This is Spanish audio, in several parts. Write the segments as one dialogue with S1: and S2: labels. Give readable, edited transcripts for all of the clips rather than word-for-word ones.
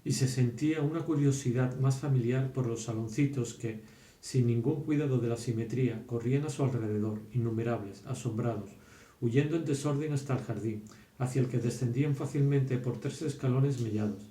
S1: y se sentía una curiosidad más familiar por los saloncitos que, sin ningún cuidado de la simetría, corrían a su alrededor, innumerables, asombrados, huyendo en desorden hasta el jardín, hacia el que descendían fácilmente por 3 escalones mellados.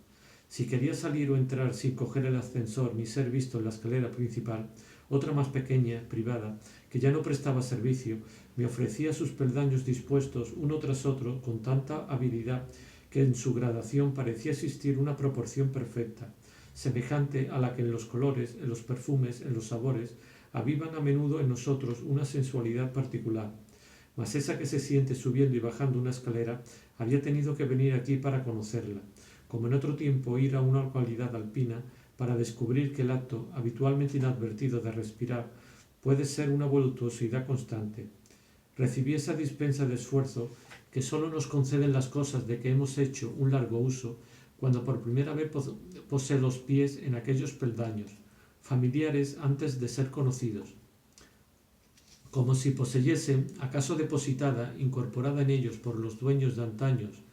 S1: Si quería salir o entrar sin coger el ascensor ni ser visto en la escalera principal, otra más pequeña, privada, que ya no prestaba servicio, me ofrecía sus peldaños dispuestos uno tras otro con tanta habilidad que en su gradación parecía existir una proporción perfecta, semejante a la que en los colores, en los perfumes, en los sabores, avivan a menudo en nosotros una sensualidad particular. Mas esa que se siente subiendo y bajando una escalera había tenido que venir aquí para conocerla, como en otro tiempo ir a una localidad alpina para descubrir que el acto, habitualmente inadvertido de respirar, puede ser una voluptuosidad constante. Recibí esa dispensa de esfuerzo que sólo nos conceden las cosas de que hemos hecho un largo uso cuando por primera vez posé los pies en aquellos peldaños, familiares antes de ser conocidos, como si poseyesen, acaso depositada, incorporada en ellos por los dueños de antaños,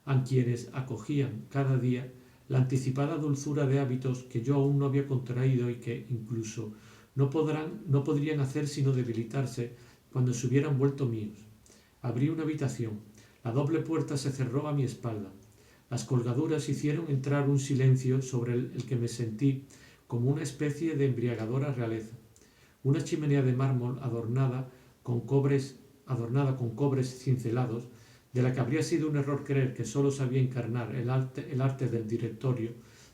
S1: a quienes acogían cada día, la anticipada dulzura de hábitos que yo aún no había contraído y que, incluso, no podrían hacer sino debilitarse cuando se hubieran vuelto míos. Abrí una habitación. La doble puerta se cerró a mi espalda. Las colgaduras hicieron entrar un silencio sobre el que me sentí como una especie de embriagadora realeza. Una chimenea de mármol adornada con cobres cincelados, de la que habría sido un error creer que sólo sabía encarnar el arte del directorio,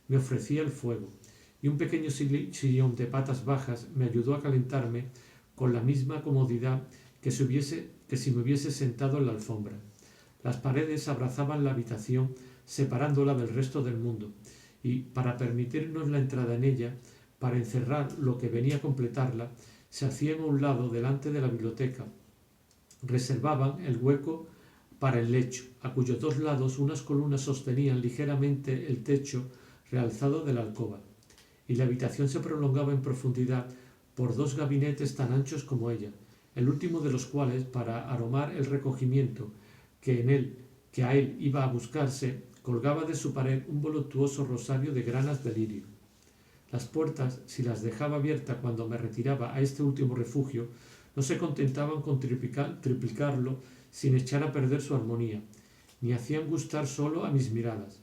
S1: me ofrecía el fuego, y un pequeño sillón de patas bajas me ayudó a calentarme con la misma comodidad que si me hubiese sentado en la alfombra. Las paredes abrazaban la habitación, separándola del resto del mundo, y para permitirnos la entrada en ella, para encerrar lo que venía a completarla, se hacían a un lado, delante de la biblioteca. Reservaban el hueco para el lecho, a cuyos dos lados unas columnas sostenían ligeramente el techo realzado de la alcoba, y la habitación se prolongaba en profundidad por 2 gabinetes tan anchos como ella, el último de los cuales, para aromar el recogimiento que a él iba a buscarse, colgaba de su pared un voluptuoso rosario de granas de lirio. Las puertas, si las dejaba abiertas cuando me retiraba a este último refugio, no se contentaban con triplicarlo sin echar a perder su armonía, ni hacían gustar solo a mis miradas,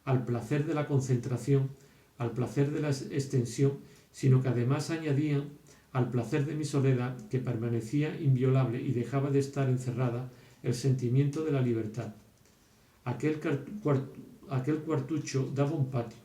S1: al placer de la concentración, al placer de la extensión, sino que además añadían al placer de mi soledad, que permanecía inviolable y dejaba de estar encerrada, el sentimiento de la libertad. Aquel cuartucho daba un patio,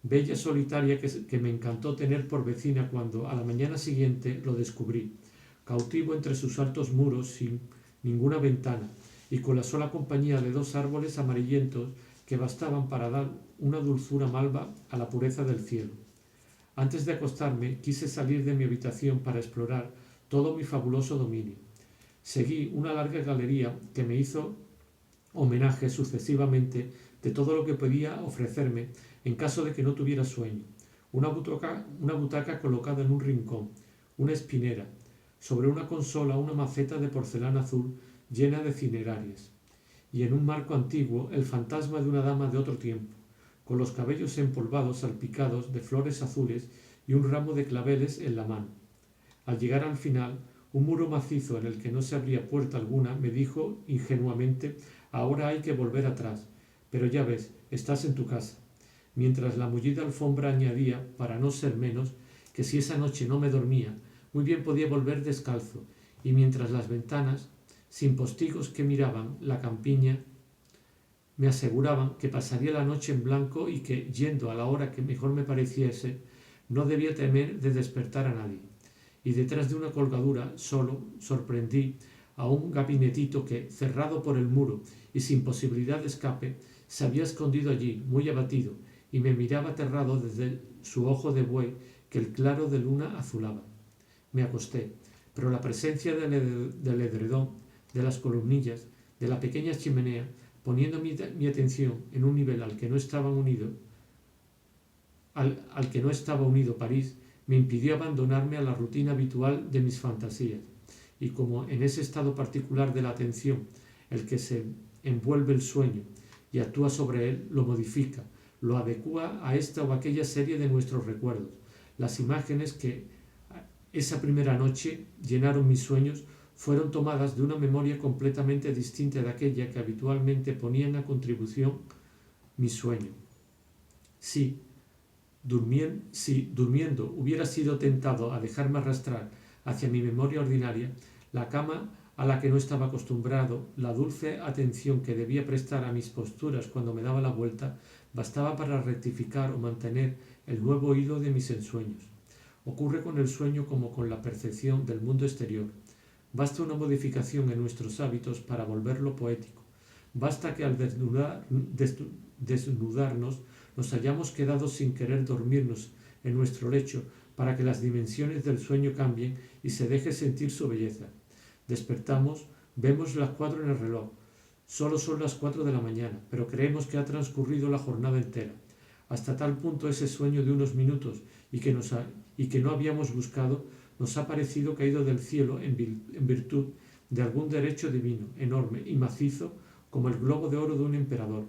S1: bella solitaria que me encantó tener por vecina cuando a la mañana siguiente lo descubrí, cautivo entre sus altos muros sin ninguna ventana y con la sola compañía de 2 árboles amarillentos que bastaban para dar una dulzura malva a la pureza del cielo. Antes de acostarme quise salir de mi habitación para explorar todo mi fabuloso dominio. Seguí una larga galería que me hizo homenaje sucesivamente de todo lo que podía ofrecerme en caso de que no tuviera sueño. Una butaca colocada en un rincón, una espinera, sobre una consola una maceta de porcelana azul llena de cinerarias, y en un marco antiguo el fantasma de una dama de otro tiempo, con los cabellos empolvados salpicados de flores azules y un ramo de claveles en la mano. Al llegar al final, un muro macizo en el que no se abría puerta alguna me dijo ingenuamente: ahora hay que volver atrás, pero ya ves, estás en tu casa. Mientras la mullida alfombra añadía, para no ser menos, que si esa noche no me dormía, muy bien podía volver descalzo, y mientras las ventanas, sin postigos que miraban la campiña, me aseguraban que pasaría la noche en blanco y que, yendo a la hora que mejor me pareciese, no debía temer de despertar a nadie. Y detrás de una colgadura, solo, sorprendí a un gabinetito que, cerrado por el muro y sin posibilidad de escape, se había escondido allí, muy abatido, y me miraba aterrado desde su ojo de buey que el claro de luna azulaba. Me acosté, pero la presencia del edredón, de las columnillas, de la pequeña chimenea, poniendo mi atención en un nivel al que no estaba unido París, me impidió abandonarme a la rutina habitual de mis fantasías, y como en ese estado particular de la atención el que se envuelve el sueño, y actúa sobre él, lo modifica, lo adecúa a esta o aquella serie de nuestros recuerdos. Las imágenes que esa primera noche llenaron mis sueños fueron tomadas de una memoria completamente distinta de aquella que habitualmente ponían a contribución mi sueño. Si durmiendo hubiera sido tentado a dejarme arrastrar hacia mi memoria ordinaria, la cama a la que no estaba acostumbrado, la dulce atención que debía prestar a mis posturas cuando me daba la vuelta, bastaba para rectificar o mantener el nuevo hilo de mis ensueños. Ocurre con el sueño como con la percepción del mundo exterior. Basta una modificación en nuestros hábitos para volverlo poético. Basta que al desnudarnos nos hayamos quedado sin querer dormirnos en nuestro lecho para que las dimensiones del sueño cambien y se deje sentir su belleza. Despertamos, vemos las 4 en el reloj. Solo son las 4 de la mañana, pero creemos que ha transcurrido la jornada entera. Hasta tal punto ese sueño de unos minutos y que no habíamos buscado nos ha parecido caído del cielo en virtud de algún derecho divino, enorme y macizo como el globo de oro de un emperador.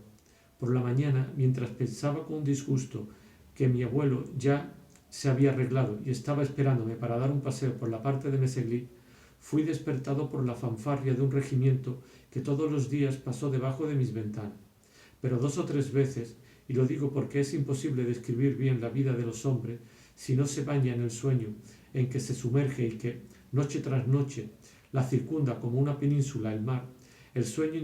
S1: Por la mañana, mientras pensaba con disgusto que mi abuelo ya se había arreglado y estaba esperándome para dar un paseo por la parte de Mesegli, fui despertado por la fanfarria de un regimiento que todos los días pasó debajo de mis ventanas. Pero 2 o 3 veces, y lo digo porque es imposible describir bien la vida de los hombres si no se baña en el sueño en que se sumerge y que, noche tras noche, la circunda como una península el mar, el sueño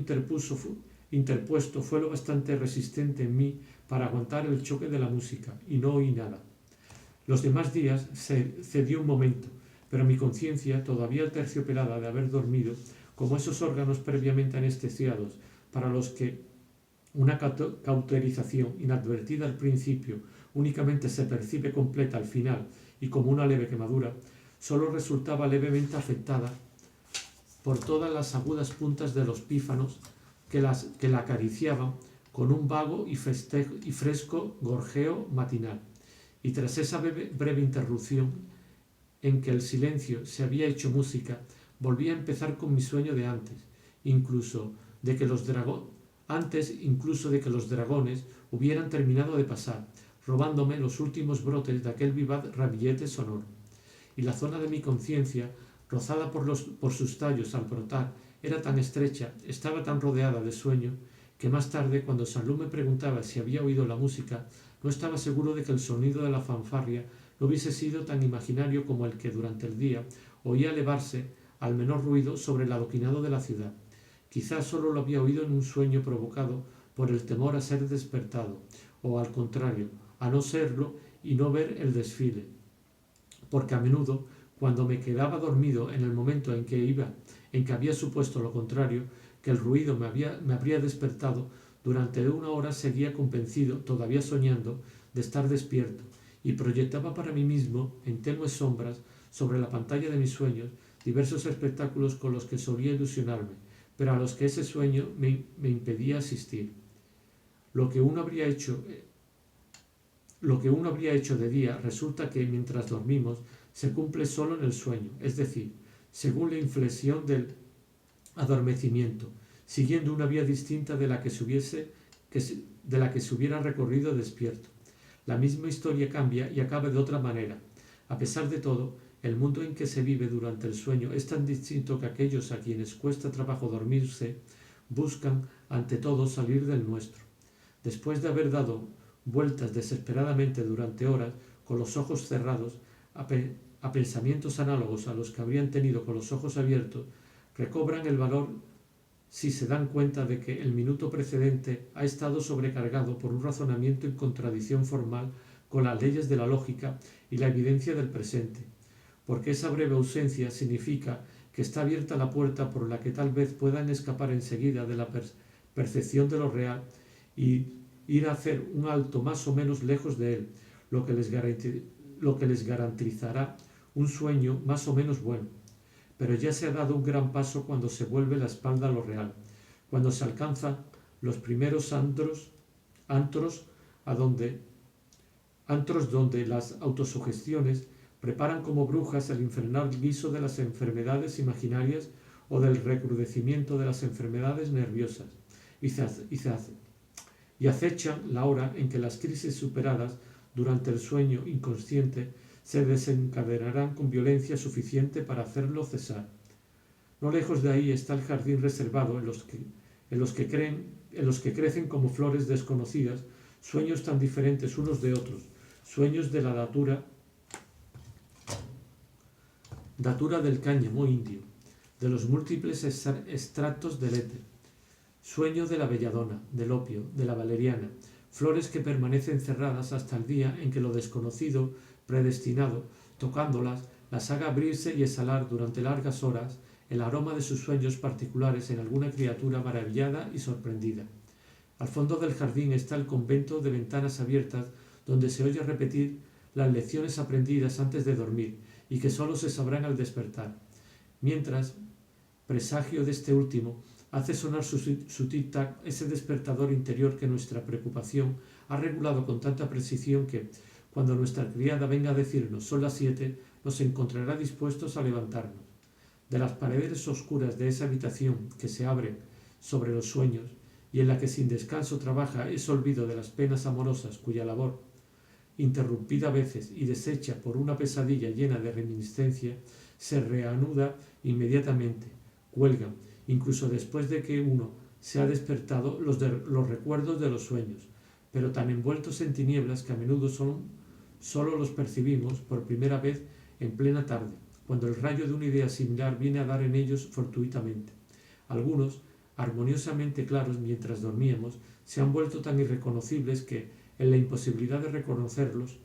S1: interpuesto fue lo bastante resistente en mí para aguantar el choque de la música, y no oí nada. Los demás días cedió un momento, pero mi conciencia, todavía terciopelada de haber dormido, como esos órganos previamente anestesiados, para los que una cauterización inadvertida al principio únicamente se percibe completa al final y como una leve quemadura, solo resultaba levemente afectada por todas las agudas puntas de los pífanos que la acariciaban con un vago y fresco gorjeo matinal. Y tras esa breve interrupción en que el silencio se había hecho música, volví a empezar con mi sueño de antes, incluso de que los dragones hubieran terminado de pasar, robándome los últimos brotes de aquel vivaz ramillete sonoro. Y la zona de mi conciencia, rozada por sus tallos al brotar, era tan estrecha, estaba tan rodeada de sueño, que más tarde, cuando Salud me preguntaba si había oído la música, no estaba seguro de que el sonido de la fanfarria no hubiese sido tan imaginario como el que durante el día oía elevarse al menor ruido sobre el adoquinado de la ciudad. Quizás solo lo había oído en un sueño provocado por el temor a ser despertado, o al contrario, a no serlo y no ver el desfile. Porque a menudo, cuando me quedaba dormido en el momento en que había supuesto lo contrario, que el ruido me habría despertado, durante 1 hora seguía convencido, todavía soñando, de estar despierto, y proyectaba para mí mismo, en tenues sombras, sobre la pantalla de mis sueños, diversos espectáculos con los que solía ilusionarme, pero a los que ese sueño me impedía asistir. Lo que uno habría hecho de día resulta que, mientras dormimos, se cumple solo en el sueño, es decir, según la inflexión del adormecimiento, siguiendo una vía distinta de la que se hubiera recorrido despierto. La misma historia cambia y acaba de otra manera. A pesar de todo, el mundo en que se vive durante el sueño es tan distinto que aquellos a quienes cuesta trabajo dormirse buscan, ante todo, salir del nuestro. Después de haber dado vueltas desesperadamente durante horas, con los ojos cerrados, a pensamientos análogos a los que habrían tenido con los ojos abiertos, recobran el valor si se dan cuenta de que el minuto precedente ha estado sobrecargado por un razonamiento en contradicción formal con las leyes de la lógica y la evidencia del presente, porque esa breve ausencia significa que está abierta la puerta por la que tal vez puedan escapar enseguida de la percepción de lo real y ir a hacer un alto más o menos lejos de él, lo que les garantizará un sueño más o menos bueno. Pero ya se ha dado un gran paso cuando se vuelve la espalda a lo real, cuando se alcanzan los primeros antros donde las autosugestiones preparan como brujas el infernal guiso de las enfermedades imaginarias o del recrudecimiento de las enfermedades nerviosas, y se y acechan la hora en que las crisis superadas durante el sueño inconsciente se desencadenarán con violencia suficiente para hacerlo cesar. No lejos de ahí está el jardín reservado en los que crecen como flores desconocidas sueños tan diferentes unos de otros, sueños de la datura del cáñamo indio, de los múltiples extractos del éter, sueño de la belladona, del opio, de la valeriana, flores que permanecen cerradas hasta el día en que lo desconocido, predestinado, tocándolas, las haga abrirse y exhalar durante largas horas el aroma de sus sueños particulares en alguna criatura maravillada y sorprendida. Al fondo del jardín está el convento de ventanas abiertas donde se oye repetir las lecciones aprendidas antes de dormir y que sólo se sabrán al despertar. Mientras, presagio de este último, hace sonar su tic-tac ese despertador interior que nuestra preocupación ha regulado con tanta precisión que, cuando nuestra criada venga a decirnos son las 7, nos encontrará dispuestos a levantarnos. De las paredes oscuras de esa habitación que se abren sobre los sueños y en la que sin descanso trabaja ese olvido de las penas amorosas cuya labor, interrumpida a veces y deshecha por una pesadilla llena de reminiscencia, se reanuda inmediatamente, cuelgan, incluso después de que uno se ha despertado, los recuerdos de los sueños, pero tan envueltos en tinieblas que a menudo solo los percibimos por primera vez en plena tarde, cuando el rayo de una idea similar viene a dar en ellos fortuitamente. Algunos, armoniosamente claros mientras dormíamos, se han vuelto tan irreconocibles que, en la imposibilidad de reconocerlos,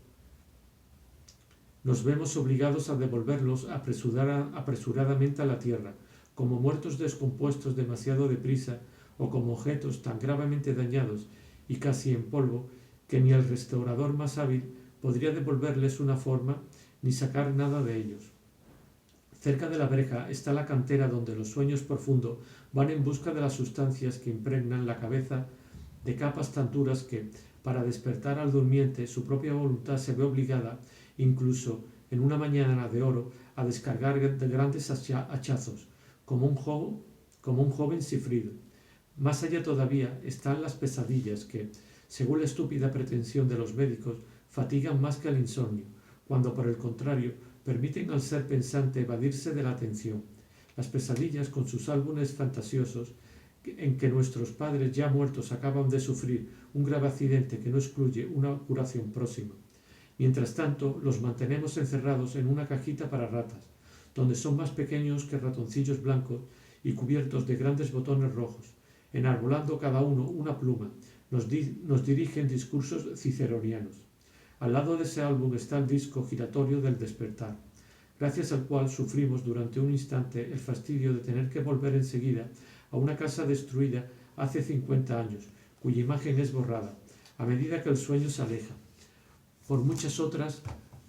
S1: nos vemos obligados a devolverlos apresuradamente a la tierra, como muertos descompuestos demasiado deprisa o como objetos tan gravemente dañados y casi en polvo que ni el restaurador más hábil podría devolverles una forma ni sacar nada de ellos. Cerca de la verja está la cantera donde los sueños profundos van en busca de las sustancias que impregnan la cabeza de capas tan duras que, para despertar al durmiente, su propia voluntad se ve obligada, incluso en una mañana de oro, a descargar de grandes hachazos, como un joven sifrido. Más allá todavía están las pesadillas que, según la estúpida pretensión de los médicos, fatigan más que el insomnio, cuando por el contrario permiten al ser pensante evadirse de la atención. Las pesadillas con sus álbumes fantasiosos en que nuestros padres ya muertos acaban de sufrir un grave accidente que no excluye una curación próxima. Mientras tanto, los mantenemos encerrados en una cajita para ratas, donde son más pequeños que ratoncillos blancos y cubiertos de grandes botones rojos. Enarbolando cada uno una pluma, nos dirigen discursos ciceronianos. Al lado de ese álbum está el disco giratorio del despertar, gracias al cual sufrimos durante un instante el fastidio de tener que volver enseguida a una casa destruida hace 50 años, cuya imagen es borrada, a medida que el sueño se aleja, por muchas otras,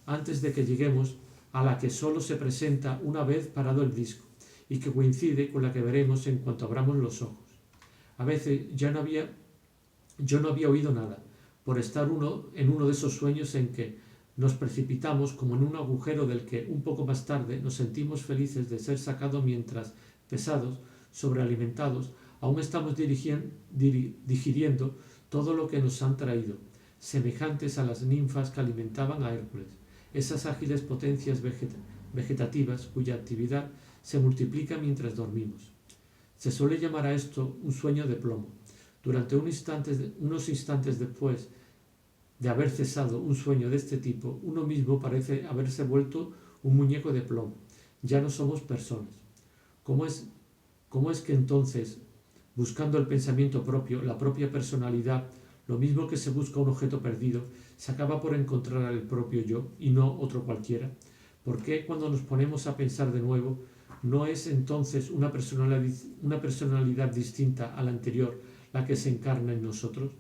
S1: antes de que lleguemos a la que solo se presenta una vez parado el disco, y que coincide con la que veremos en cuanto abramos los ojos. A veces yo no había oído nada, por estar en uno de esos sueños en que nos precipitamos como en un agujero del que un poco más tarde nos sentimos felices de ser sacados mientras, pesados, sobrealimentados, aún estamos digiriendo todo lo que nos han traído, semejantes a las ninfas que alimentaban a Hércules, esas ágiles potencias vegetativas cuya actividad se multiplica mientras dormimos. Se suele llamar a esto un sueño de plomo. Durante unos instantes después de haber cesado un sueño de este tipo, uno mismo parece haberse vuelto un muñeco de plomo. Ya no somos personas. ¿Cómo es que entonces, buscando el pensamiento propio, la propia personalidad, lo mismo que se busca un objeto perdido, se acaba por encontrar al propio yo y no otro cualquiera? ¿Por qué cuando nos ponemos a pensar de nuevo, no es entonces una personalidad distinta a la anterior la que se encarna en nosotros?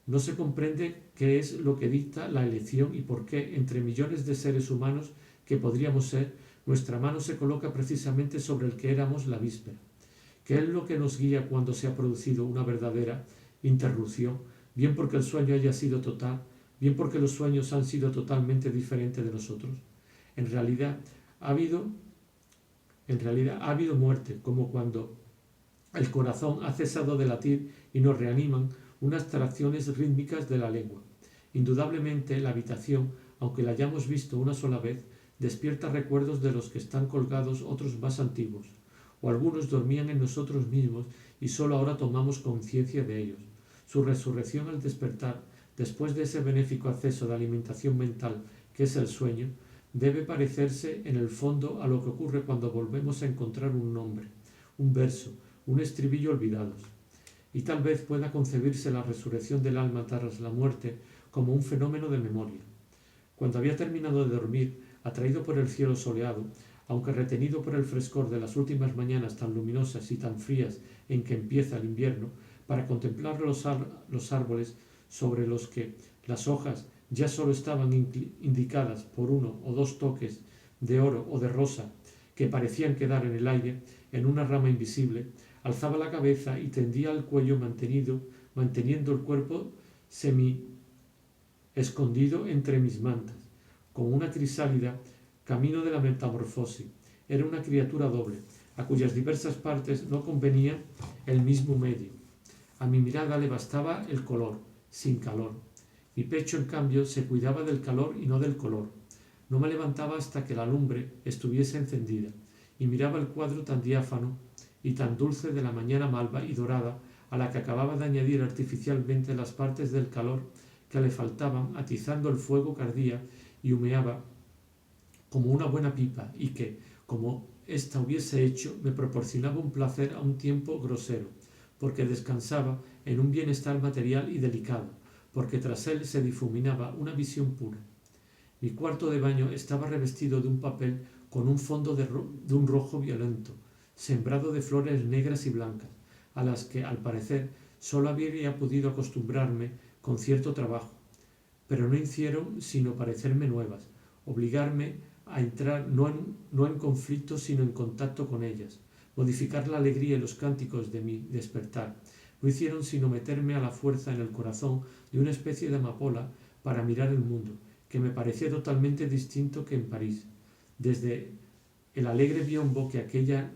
S1: No se comprende qué es lo que dicta la elección y por qué, entre millones de seres humanos que podríamos ser, nuestra mano se coloca precisamente sobre el que éramos la víspera. ¿Qué es lo que nos guía cuando se ha producido una verdadera interrupción? Bien porque el sueño haya sido total, bien porque los sueños han sido totalmente diferentes de nosotros. En realidad ha habido muerte, como cuando el corazón ha cesado de latir y nos reaniman unas tracciones rítmicas de la lengua. Indudablemente la habitación, aunque la hayamos visto una sola vez, despierta recuerdos de los que están colgados otros más antiguos, o algunos dormían en nosotros mismos y sólo ahora tomamos conciencia de ellos. Su resurrección al despertar, después de ese benéfico acceso de alimentación mental que es el sueño, debe parecerse en el fondo a lo que ocurre cuando volvemos a encontrar un nombre, un verso, un estribillo olvidados. Y tal vez pueda concebirse la resurrección del alma tras la muerte como un fenómeno de memoria. Cuando había terminado de dormir, atraído por el cielo soleado, aunque retenido por el frescor de las últimas mañanas tan luminosas y tan frías en que empieza el invierno, para contemplar los árboles sobre los que las hojas ya solo estaban indicadas por uno o dos toques de oro o de rosa que parecían quedar en el aire en una rama invisible, alzaba la cabeza y tendía el cuello manteniendo el cuerpo semi escondido entre mis mantas, como una crisálida camino de la metamorfosis. Era una criatura doble, a cuyas diversas partes no convenía el mismo medio. A mi mirada le bastaba el color, sin calor. Mi pecho, en cambio, se cuidaba del calor y no del color. No me levantaba hasta que la lumbre estuviese encendida, y miraba el cuadro tan diáfano y tan dulce de la mañana malva y dorada a la que acababa de añadir artificialmente las partes del calor que le faltaban, atizando el fuego que ardía y humeaba como una buena pipa, y que, como ésta hubiese hecho, me proporcionaba un placer a un tiempo grosero, porque descansaba en un bienestar material y delicado, porque tras él se difuminaba una visión pura. Mi cuarto de baño estaba revestido de un papel con un fondo de un rojo violento, sembrado de flores negras y blancas, a las que, al parecer, sólo habría podido acostumbrarme con cierto trabajo, pero no hicieron sino parecerme nuevas, obligarme a entrar no en conflicto sino en contacto con ellas, modificar la alegría y los cánticos de mi despertar. No hicieron sino meterme a la fuerza en el corazón de una especie de amapola para mirar el mundo, que me parecía totalmente distinto que en París, desde el alegre biombo que aquella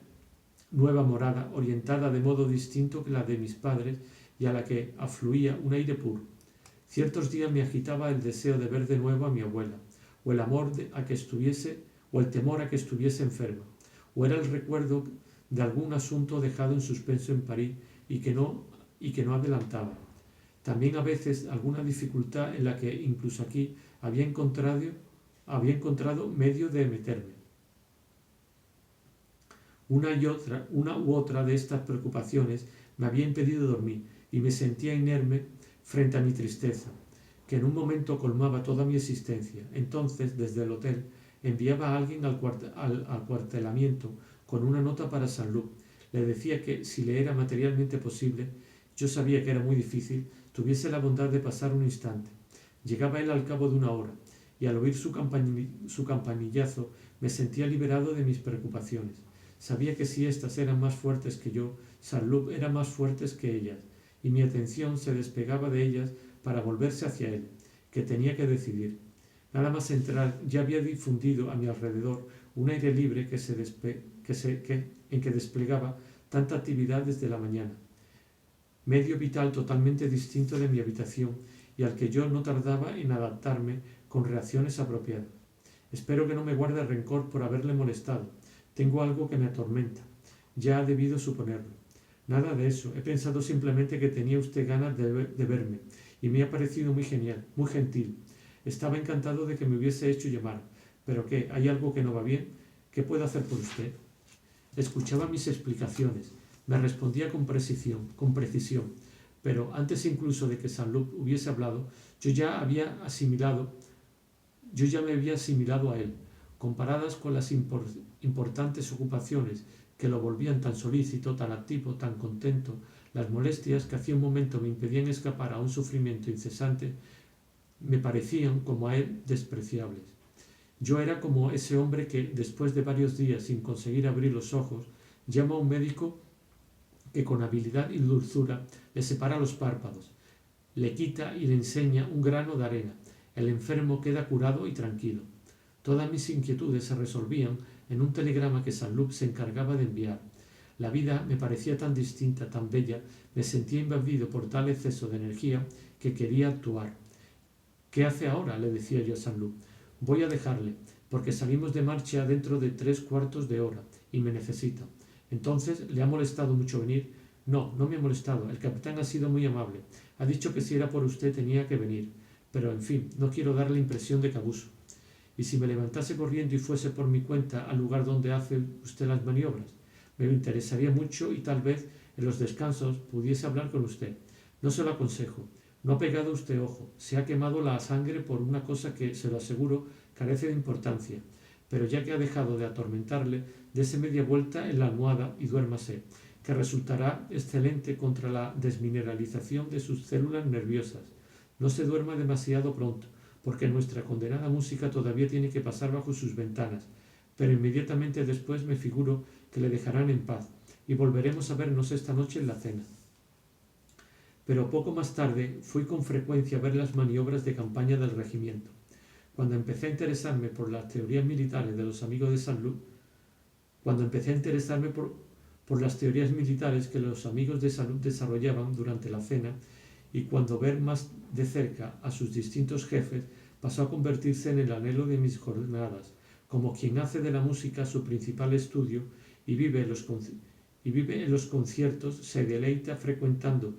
S1: nueva morada, orientada de modo distinto que la de mis padres y a la que afluía un aire puro. Ciertos días me agitaba el deseo de ver de nuevo a mi abuela, o el o el temor a que estuviese enferma, o era el recuerdo de algún asunto dejado en suspenso en París y que no adelantaba. También a veces alguna dificultad en la que incluso aquí había encontrado medio de meterme. Una u otra de estas preocupaciones me había impedido dormir y me sentía inerme frente a mi tristeza, que en un momento colmaba toda mi existencia. Entonces, desde el hotel, enviaba a alguien al acuartelamiento con una nota para Saint-Loup. Le decía que, si le era materialmente posible, yo sabía que era muy difícil, tuviese la bondad de pasar un instante. Llegaba él al cabo de una hora, y al oír su campanillazo me sentía liberado de mis preocupaciones. Sabía que si éstas eran más fuertes que yo, Saint-Loup era más fuertes que ellas, y mi atención se despegaba de ellas para volverse hacia él, que tenía que decidir. Nada más entrar ya había difundido a mi alrededor un aire libre en que desplegaba tanta actividad desde la mañana. Medio vital totalmente distinto de mi habitación y al que yo no tardaba en adaptarme con reacciones apropiadas. Espero que no me guarde rencor por haberle molestado. Tengo algo que me atormenta. Ya ha debido suponerlo. Nada de eso. He pensado simplemente que tenía usted ganas de verme y me ha parecido muy genial, muy gentil. Estaba encantado de que me hubiese hecho llamar. ¿Pero qué? ¿Hay algo que no va bien? ¿Qué puedo hacer por usted? Escuchaba mis explicaciones. Me respondía con precisión. Pero antes incluso de que Saint-Loup hubiese hablado, yo ya me había asimilado a él. Comparadas con las importantes ocupaciones que lo volvían tan solícito, tan activo, tan contento, las molestias que hacía un momento me impedían escapar a un sufrimiento incesante me parecían, como a él, despreciables. Yo era como ese hombre que, después de varios días sin conseguir abrir los ojos, llama a un médico que con habilidad y dulzura le separa los párpados, le quita y le enseña un grano de arena. El enfermo queda curado y tranquilo. Todas mis inquietudes se resolvían en un telegrama que Saint-Loup se encargaba de enviar. La vida me parecía tan distinta, tan bella, me sentía invadido por tal exceso de energía que quería actuar. ¿Qué hace ahora?, le decía yo a Saint-Loup. Voy a dejarle, porque salimos de marcha dentro de 3/4 de hora y me necesita. Entonces, ¿le ha molestado mucho venir? No, no me ha molestado. El capitán ha sido muy amable. Ha dicho que si era por usted tenía que venir. Pero, en fin, no quiero dar la impresión de que abuso. ¿Y si me levantase corriendo y fuese por mi cuenta al lugar donde hace usted las maniobras? Me interesaría mucho y tal vez en los descansos pudiese hablar con usted. No se lo aconsejo. No ha pegado usted ojo. Se ha quemado la sangre por una cosa que, se lo aseguro, carece de importancia. Pero ya que ha dejado de atormentarle, dese media vuelta en la almohada y duérmase, que resultará excelente contra la desmineralización de sus células nerviosas. No se duerma demasiado pronto, porque nuestra condenada música todavía tiene que pasar bajo sus ventanas, pero inmediatamente después me figuro que le dejarán en paz, y volveremos a vernos esta noche en la cena. Pero poco más tarde fui con frecuencia a ver las maniobras de campaña del regimiento. Cuando empecé a interesarme por las teorías militares de los amigos de Saint-Loup, por las teorías militares que los amigos de Saint-Loup desarrollaban durante la cena, y cuando ver más de cerca a sus distintos jefes pasó a convertirse en el anhelo de mis jornadas, como quien hace de la música su principal estudio y vive en los conciertos, se deleita frecuentando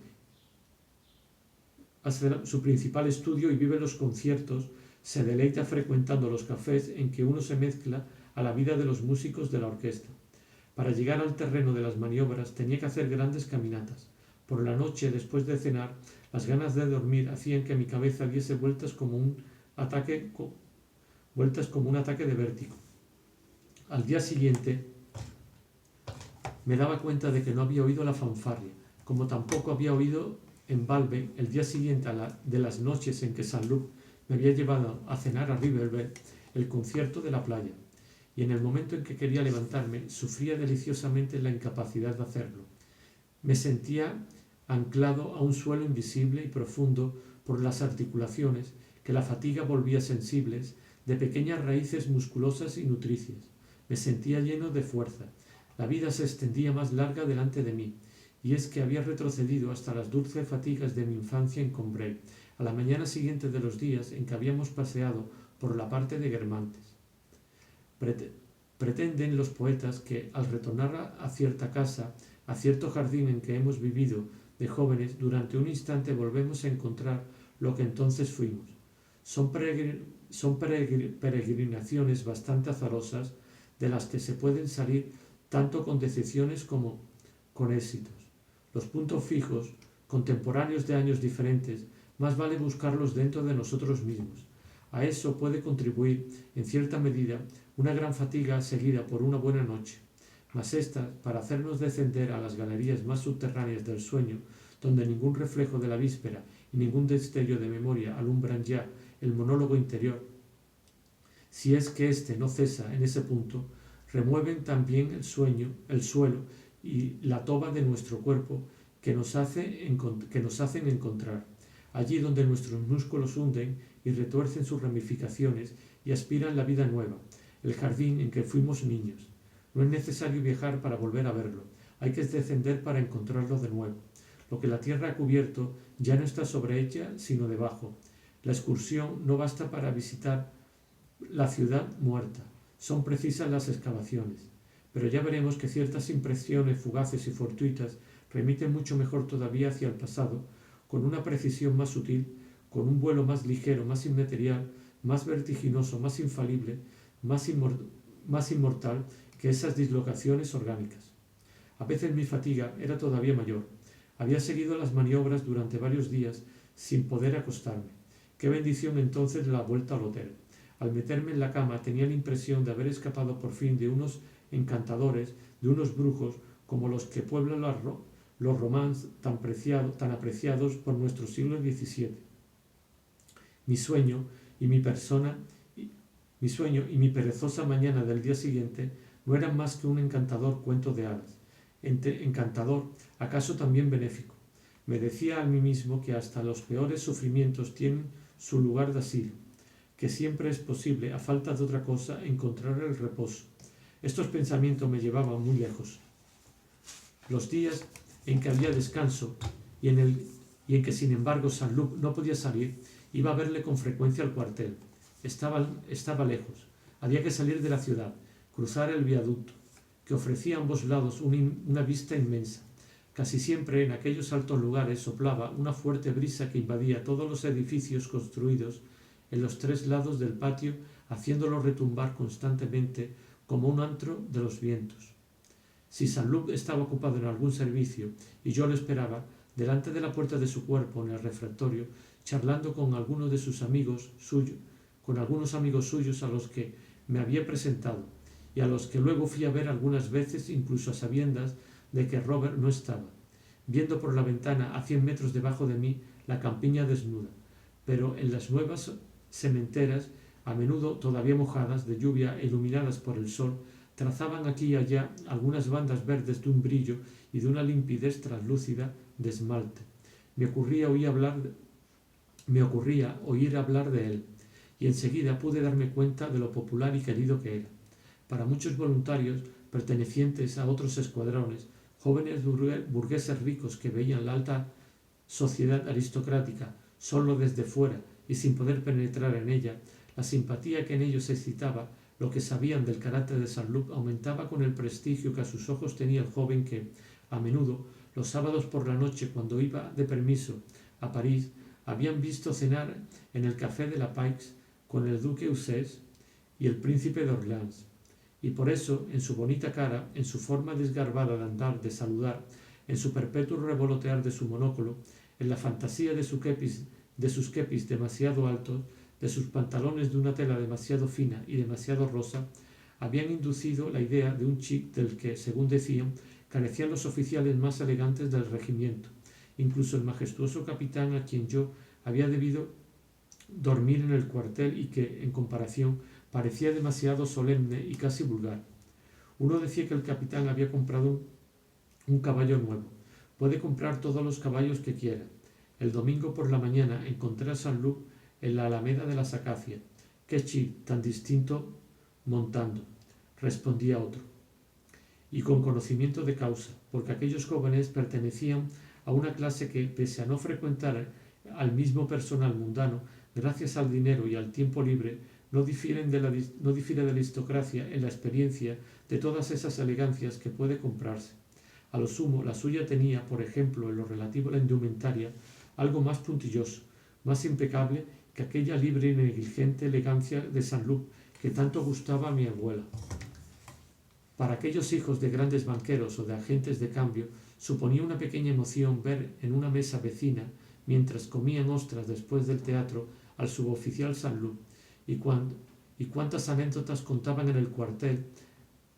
S1: los cafés en que uno se mezcla a la vida de los músicos de la orquesta. Para llegar al terreno de las maniobras tenía que hacer grandes caminatas. Por la noche, después de cenar, las ganas de dormir hacían que mi cabeza diese vueltas como un ataque de vértigo. Al día siguiente me daba cuenta de que no había oído la fanfarria, como tampoco había oído en Balbe, el día siguiente de las noches en que Saint-Loup me había llevado a cenar a Riverbend, el concierto de la playa, y en el momento en que quería levantarme sufría deliciosamente la incapacidad de hacerlo. Me sentía anclado a un suelo invisible y profundo por las articulaciones que la fatiga volvía sensibles, de pequeñas raíces musculosas y nutricias. Me sentía lleno de fuerza. La vida se extendía más larga delante de mí, y es que había retrocedido hasta las dulces fatigas de mi infancia en Combray, a la mañana siguiente de los días en que habíamos paseado por la parte de Guermantes. Pretenden los poetas que, al retornar a cierta casa, a cierto jardín en que hemos vivido de jóvenes, durante un instante volvemos a encontrar lo que entonces fuimos. Son peregrinaciones bastante azarosas, de las que se pueden salir tanto con decepciones como con éxitos. Los puntos fijos, contemporáneos de años diferentes, más vale buscarlos dentro de nosotros mismos. A eso puede contribuir, en cierta medida, una gran fatiga seguida por una buena noche. Mas esta, para hacernos descender a las galerías más subterráneas del sueño, donde ningún reflejo de la víspera y ningún destello de memoria alumbran ya el monólogo interior, si es que éste no cesa en ese punto, remueven también el suelo y la toba de nuestro cuerpo que nos hacen encontrar, allí donde nuestros músculos hunden y retuercen sus ramificaciones y aspiran la vida nueva, el jardín en que fuimos niños. No es necesario viajar para volver a verlo, hay que descender para encontrarlo de nuevo. Lo que la tierra ha cubierto ya no está sobre ella, sino debajo. La excursión no basta para visitar la ciudad muerta, son precisas las excavaciones. Pero ya veremos que ciertas impresiones fugaces y fortuitas remiten mucho mejor todavía hacia el pasado, con una precisión más sutil, con un vuelo más ligero, más inmaterial, más vertiginoso, más infalible, más inmortal que esas dislocaciones orgánicas. A veces mi fatiga era todavía mayor. Había seguido las maniobras durante varios días sin poder acostarme. Qué bendición entonces la vuelta al hotel. Al meterme en la cama tenía la impresión de haber escapado por fin de unos encantadores, de unos brujos como los que pueblan los romans tan apreciados por nuestro siglo XVII. Mi sueño y mi perezosa mañana del día siguiente no eran más que un encantador cuento de hadas. Encantador, acaso también benéfico. Me decía a mí mismo que hasta los peores sufrimientos tienen su lugar de asilo, que siempre es posible, a falta de otra cosa, encontrar el reposo. Estos pensamientos me llevaban muy lejos. Los días en que había descanso y en que sin embargo Sanlúc no podía salir, iba a verle con frecuencia al cuartel. Estaba lejos. Había que salir de la ciudad, cruzar el viaducto, que ofrecía a ambos lados una vista inmensa. Casi siempre en aquellos altos lugares soplaba una fuerte brisa que invadía todos los edificios construidos en los tres lados del patio, haciéndolos retumbar constantemente como un antro de los vientos. Si Sanlúc estaba ocupado en algún servicio y yo lo esperaba, delante de la puerta de su cuerpo en el refectorio, charlando con algunos amigos suyos a los que me había presentado y a los que luego fui a ver algunas veces, incluso a sabiendas de que Robert no estaba, viendo por la ventana a 100 metros debajo de mí la campiña desnuda, pero en las nuevas sementeras, a menudo todavía mojadas de lluvia e iluminadas por el sol, trazaban aquí y allá algunas bandas verdes de un brillo y de una limpidez translúcida de esmalte. Me ocurría oír hablar de él, y enseguida pude darme cuenta de lo popular y querido que era. Para muchos voluntarios pertenecientes a otros escuadrones, jóvenes burgueses ricos que veían la alta sociedad aristocrática solo desde fuera y sin poder penetrar en ella, la simpatía que en ellos excitaba lo que sabían del carácter de Sanlúc aumentaba con el prestigio que a sus ojos tenía el joven que, a menudo, los sábados por la noche, cuando iba de permiso a París, habían visto cenar en el café de la Paix con el duque Eusès y el príncipe de Orleans. Y por eso, en su bonita cara, en su forma desgarbada de andar, de saludar, en su perpetuo revolotear de su monóculo, en la fantasía de sus kepis demasiado altos, de sus pantalones de una tela demasiado fina y demasiado rosa, habían inducido la idea de un chic del que, según decían, carecían los oficiales más elegantes del regimiento, incluso el majestuoso capitán a quien yo había debido dormir en el cuartel y que, en comparación, parecía demasiado solemne y casi vulgar. Uno decía que el capitán había comprado un caballo nuevo. Puede comprar todos los caballos que quiera. El domingo por la mañana encontré a Sanlúc en la alameda de las Acacias. ¡Qué chic, tan distinto montando!, respondía otro, y con conocimiento de causa, porque aquellos jóvenes pertenecían a una clase que, pese a no frecuentar al mismo personal mundano, gracias al dinero y al tiempo libre, no difiere de la aristocracia en la experiencia de todas esas elegancias que puede comprarse. A lo sumo, la suya tenía, por ejemplo, en lo relativo a la indumentaria, algo más puntilloso, más impecable que aquella libre y negligente elegancia de Sanlúc que tanto gustaba a mi abuela. Para aquellos hijos de grandes banqueros o de agentes de cambio, suponía una pequeña emoción ver en una mesa vecina, mientras comían ostras después del teatro, al suboficial Sanlúc, y cuántas anécdotas contaban en el cuartel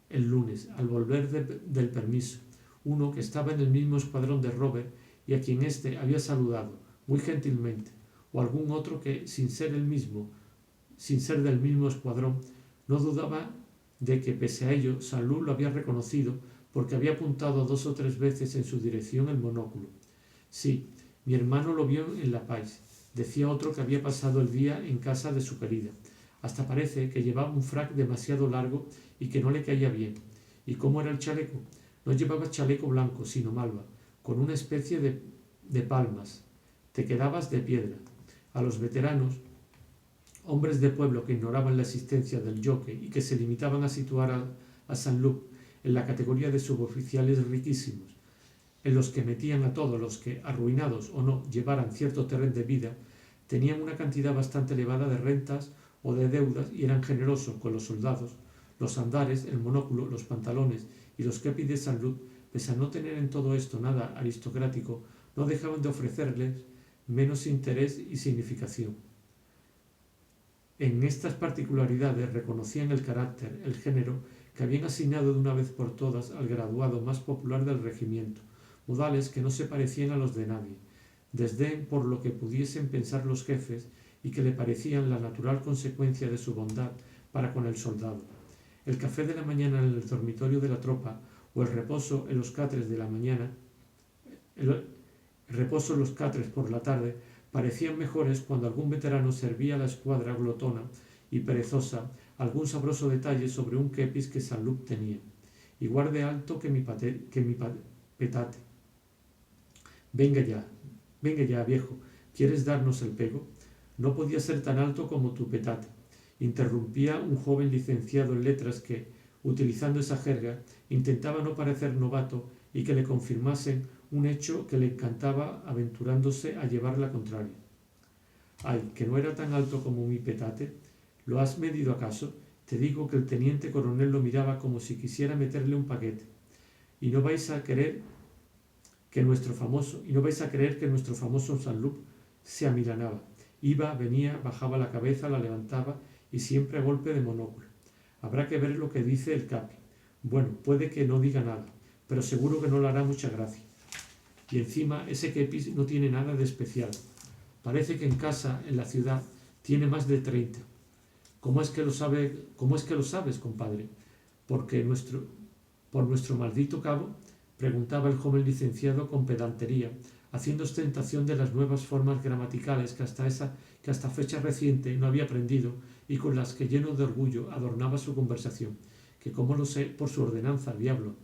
S1: el lunes, al volver del permiso, uno que estaba en el mismo escuadrón de Robert y a quien éste había saludado, muy gentilmente, o algún otro que, sin ser del mismo escuadrón, no dudaba de que, pese a ello, Sanlúc lo había reconocido porque había apuntado 2 o 3 veces en su dirección el monóculo. Sí, mi hermano lo vio en La Paix, decía otro que había pasado el día en casa de su querida. Hasta parece que llevaba un frac demasiado largo y que no le caía bien. ¿Y cómo era el chaleco? No llevaba chaleco blanco, sino malva, con una especie de palmas. Te quedabas de piedra. A los veteranos, hombres de pueblo que ignoraban la existencia del jockey y que se limitaban a situar a Sanlúc en la categoría de suboficiales riquísimos, en los que metían a todos los que, arruinados o no, llevaran cierto terreno de vida, tenían una cantidad bastante elevada de rentas o de deudas y eran generosos con los soldados, los andares, el monóculo, los pantalones y los kepis de Sanlúc, pese a no tener en todo esto nada aristocrático, no dejaban de ofrecerles menos interés y significación. En estas particularidades reconocían el carácter, el género, que habían asignado de una vez por todas al graduado más popular del regimiento, modales que no se parecían a los de nadie, desdén por lo que pudiesen pensar los jefes y que le parecían la natural consecuencia de su bondad para con el soldado. El café de la mañana en el dormitorio de la tropa o el reposo en los catres de la mañana, el reposo en los catres por la tarde, parecían mejores cuando algún veterano servía a la escuadra glotona y perezosa algún sabroso detalle sobre un kepis que Sanlúc tenía, igual de alto que mi petate. Venga ya, viejo, ¿quieres darnos el pego? No podía ser tan alto como tu petate, interrumpía un joven licenciado en letras que, utilizando esa jerga, intentaba no parecer novato y que le confirmasen un hecho que le encantaba aventurándose a llevar la contraria. Ay, que no era tan alto como mi petate. ¿Lo has medido acaso? Te digo que el teniente coronel lo miraba como si quisiera meterle un paquete. Y no vais a creer que nuestro famoso Sanlup se amilanaba. Iba, venía, bajaba la cabeza, la levantaba y siempre a golpe de monóculo. Habrá que ver lo que dice el capi. Bueno, puede que no diga nada, pero seguro que no le hará mucha gracia. Y encima ese kepis no tiene nada de especial. Parece que en casa, en la ciudad, tiene más de 30. ¿Cómo es que lo sabes, compadre? Por nuestro maldito cabo, preguntaba el joven licenciado con pedantería, haciendo ostentación de las nuevas formas gramaticales que hasta fecha reciente no había aprendido y con las que, lleno de orgullo, adornaba su conversación. Que como lo sé, por su ordenanza, diablo.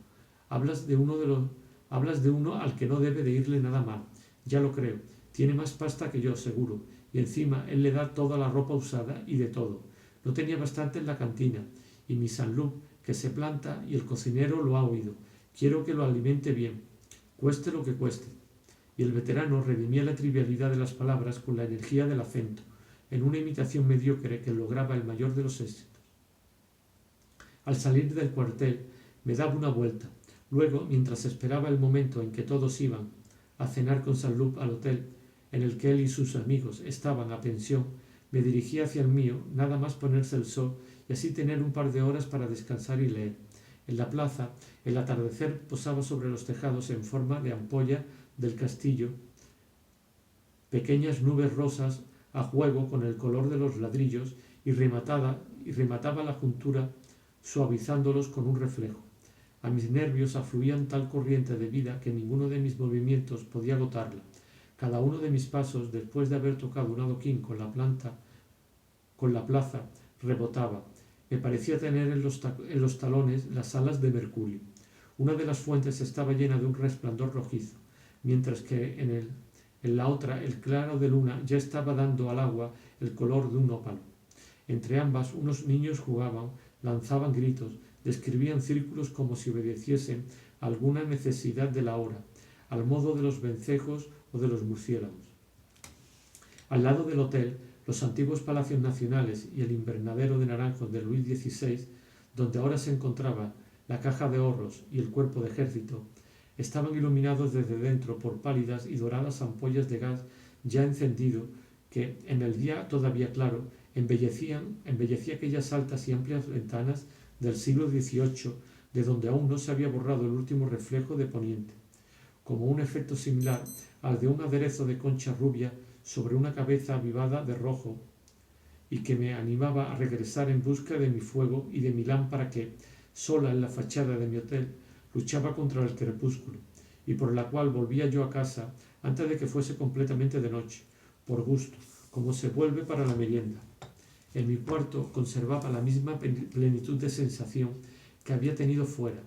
S1: Hablas de uno al que no debe de irle nada mal. Ya lo creo. Tiene más pasta que yo, seguro. Y encima él le da toda la ropa usada y de todo. No tenía bastante en la cantina. Y mi Sanlup, que se planta, y el cocinero lo ha oído. Quiero que lo alimente bien, cueste lo que cueste. Y el veterano redimía la trivialidad de las palabras con la energía del acento, en una imitación mediocre que lograba el mayor de los éxitos. Al salir del cuartel, me daba una vuelta. Luego, mientras esperaba el momento en que todos iban a cenar con Sanlup al hotel, en el que él y sus amigos estaban a pensión, me dirigía hacia el mío, nada más ponerse el sol, y así tener un par de horas para descansar y leer. En la plaza, el atardecer posaba sobre los tejados en forma de ampolla del castillo, pequeñas nubes rosas a juego con el color de los ladrillos y remataba la juntura suavizándolos con un reflejo. A mis nervios afluían tal corriente de vida que ninguno de mis movimientos podía agotarla. Cada uno de mis pasos, después de haber tocado un adoquín con la plaza, rebotaba. Me parecía tener en los talones las alas de Mercurio. Una de las fuentes estaba llena de un resplandor rojizo, mientras que en la otra el claro de luna ya estaba dando al agua el color de un ópalo. Entre ambas unos niños jugaban, lanzaban gritos, describían círculos como si obedeciesen a alguna necesidad de la hora, al modo de los vencejos o de los murciélagos. Al lado del hotel, los antiguos palacios nacionales y el invernadero de naranjos de Luis XVI, donde ahora se encontraba la caja de ahorros y el cuerpo de ejército, estaban iluminados desde dentro por pálidas y doradas ampollas de gas ya encendido que, en el día todavía claro, embellecía aquellas altas y amplias ventanas del siglo XVIII, de donde aún no se había borrado el último reflejo de poniente, como un efecto similar al de un aderezo de concha rubia sobre una cabeza avivada de rojo, y que me animaba a regresar en busca de mi fuego y de mi lámpara que, sola en la fachada de mi hotel, luchaba contra el crepúsculo, y por la cual volvía yo a casa antes de que fuese completamente de noche, por gusto, como se vuelve para la merienda. En mi cuarto conservaba la misma plenitud de sensación que había tenido fuera.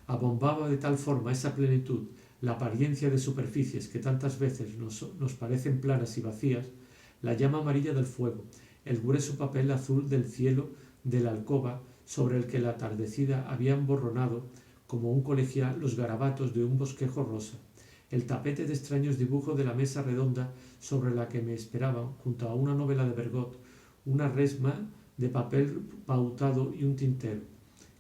S1: Abombaba de tal forma esa plenitud la apariencia de superficies que tantas veces nos parecen planas y vacías, la llama amarilla del fuego, el grueso papel azul del cielo de la alcoba sobre el que la atardecida había emborronado como un colegial los garabatos de un bosquejo rosa, el tapete de extraños dibujos de la mesa redonda sobre la que me esperaban, junto a una novela de Bergot, una resma de papel pautado y un tintero,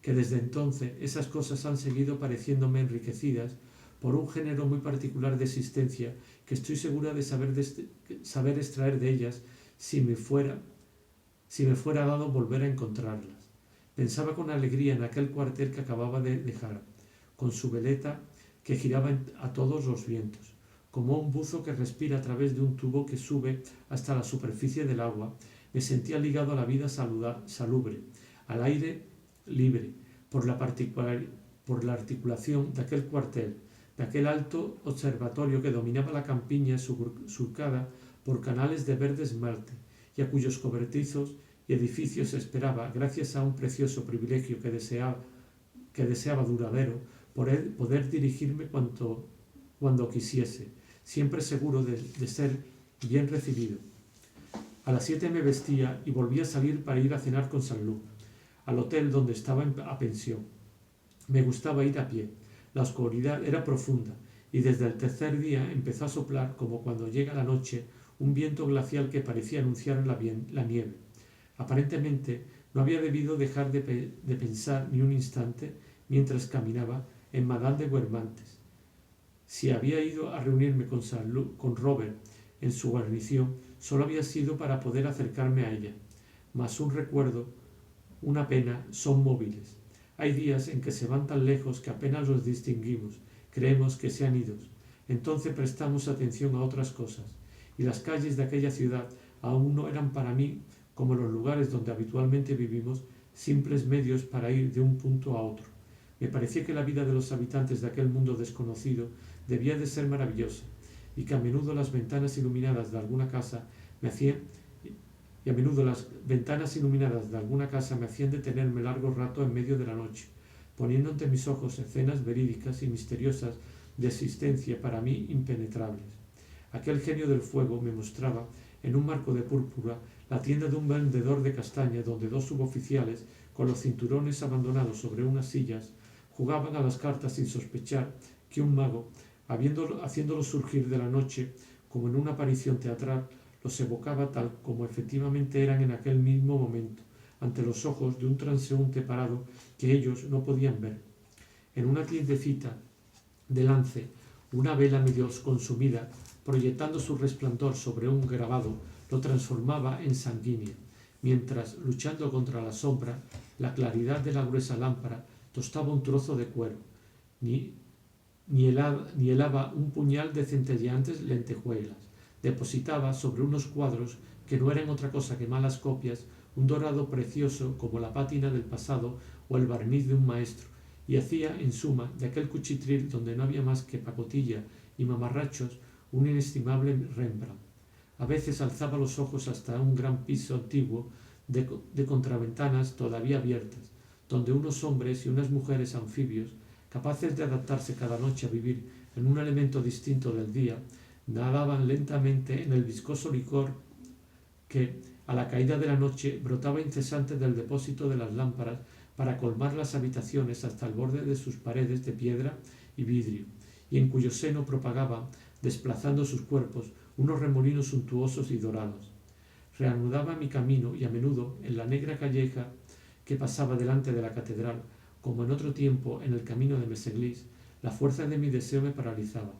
S1: que desde entonces esas cosas han seguido pareciéndome enriquecidas por un género muy particular de existencia que estoy segura de saber extraer de ellas si me fuera dado volver a encontrarlas. Pensaba con alegría en aquel cuartel que acababa de dejar, con su veleta que giraba a todos los vientos, como un buzo que respira a través de un tubo que sube hasta la superficie del agua. Me sentía ligado a la vida salubre, al aire libre, por la articulación de aquel cuartel, de aquel alto observatorio que dominaba la campiña surcada por canales de verde esmalte y a cuyos cobertizos y edificios esperaba, gracias a un precioso privilegio que deseaba duradero, poder dirigirme cuando quisiese, siempre seguro de ser bien recibido. A las 7 me vestía y volvía a salir para ir a cenar con Saint-Loup, al hotel donde estaba a pensión. Me gustaba ir a pie. La oscuridad era profunda y desde el tercer día empezó a soplar, como cuando llega la noche, un viento glacial que parecía anunciar la nieve. Aparentemente no había debido dejar de pensar ni un instante mientras caminaba en Madame de Guermantes. Si había ido a reunirme con Robert en su guarnición, solo había sido para poder acercarme a ella. Mas un recuerdo, una pena, son móviles. Hay días en que se van tan lejos que apenas los distinguimos, creemos que se han ido. Entonces prestamos atención a otras cosas, y las calles de aquella ciudad aún no eran para mí, como los lugares donde habitualmente vivimos, simples medios para ir de un punto a otro. Me parecía que la vida de los habitantes de aquel mundo desconocido debía de ser maravillosa, y que a menudo las ventanas iluminadas de alguna casa me hacían detenerme largo rato en medio de la noche, poniendo ante mis ojos escenas verídicas y misteriosas de existencia para mí impenetrables. Aquel genio del fuego me mostraba, en un marco de púrpura, la tienda de un vendedor de castaña donde dos suboficiales, con los cinturones abandonados sobre unas sillas, jugaban a las cartas sin sospechar que un mago, haciéndolos surgir de la noche como en una aparición teatral, los evocaba tal como efectivamente eran en aquel mismo momento, ante los ojos de un transeúnte parado que ellos no podían ver. En una tiendecita de lance, una vela medio consumida, proyectando su resplandor sobre un grabado, lo transformaba en sanguínea, mientras, luchando contra la sombra, la claridad de la gruesa lámpara tostaba un trozo de cuero, ni helaba un puñal de centelleantes lentejuelas. Depositaba sobre unos cuadros que no eran otra cosa que malas copias un dorado precioso como la pátina del pasado o el barniz de un maestro, y hacía, en suma, de aquel cuchitril donde no había más que pacotilla y mamarrachos, un inestimable Rembrandt. A veces alzaba los ojos hasta un gran piso antiguo de contraventanas todavía abiertas, donde unos hombres y unas mujeres anfibios, capaces de adaptarse cada noche a vivir en un elemento distinto del día, nadaban lentamente en el viscoso licor que, a la caída de la noche, brotaba incesante del depósito de las lámparas para colmar las habitaciones hasta el borde de sus paredes de piedra y vidrio, y en cuyo seno propagaba, desplazando sus cuerpos, unos remolinos suntuosos y dorados. Reanudaba mi camino y a menudo, en la negra calleja que pasaba delante de la catedral, como en otro tiempo en el camino de Méséglise, la fuerza de mi deseo me paralizaba.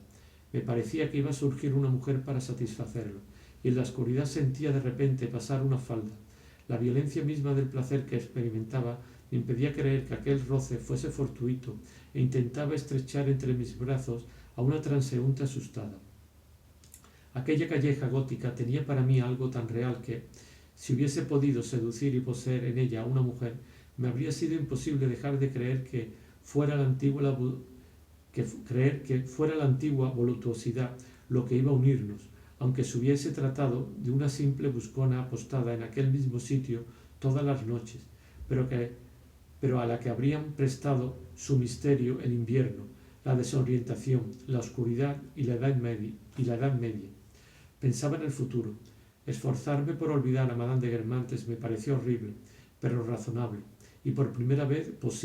S1: Me parecía que iba a surgir una mujer para satisfacerlo, y en la oscuridad sentía de repente pasar una falda. La violencia misma del placer que experimentaba me impedía creer que aquel roce fuese fortuito, e intentaba estrechar entre mis brazos a una transeúnte asustada. Aquella calleja gótica tenía para mí algo tan real que, si hubiese podido seducir y poseer en ella a una mujer, me habría sido imposible dejar de creer que fuera la antigua voluptuosidad lo que iba a unirnos, aunque se hubiese tratado de una simple buscona apostada en aquel mismo sitio todas las noches, pero a la que habrían prestado su misterio el invierno, la desorientación, la oscuridad y la Edad Media. Pensaba en el futuro. Esforzarme por olvidar a Madame de Guermantes me pareció horrible, pero razonable, y por primera vez posible.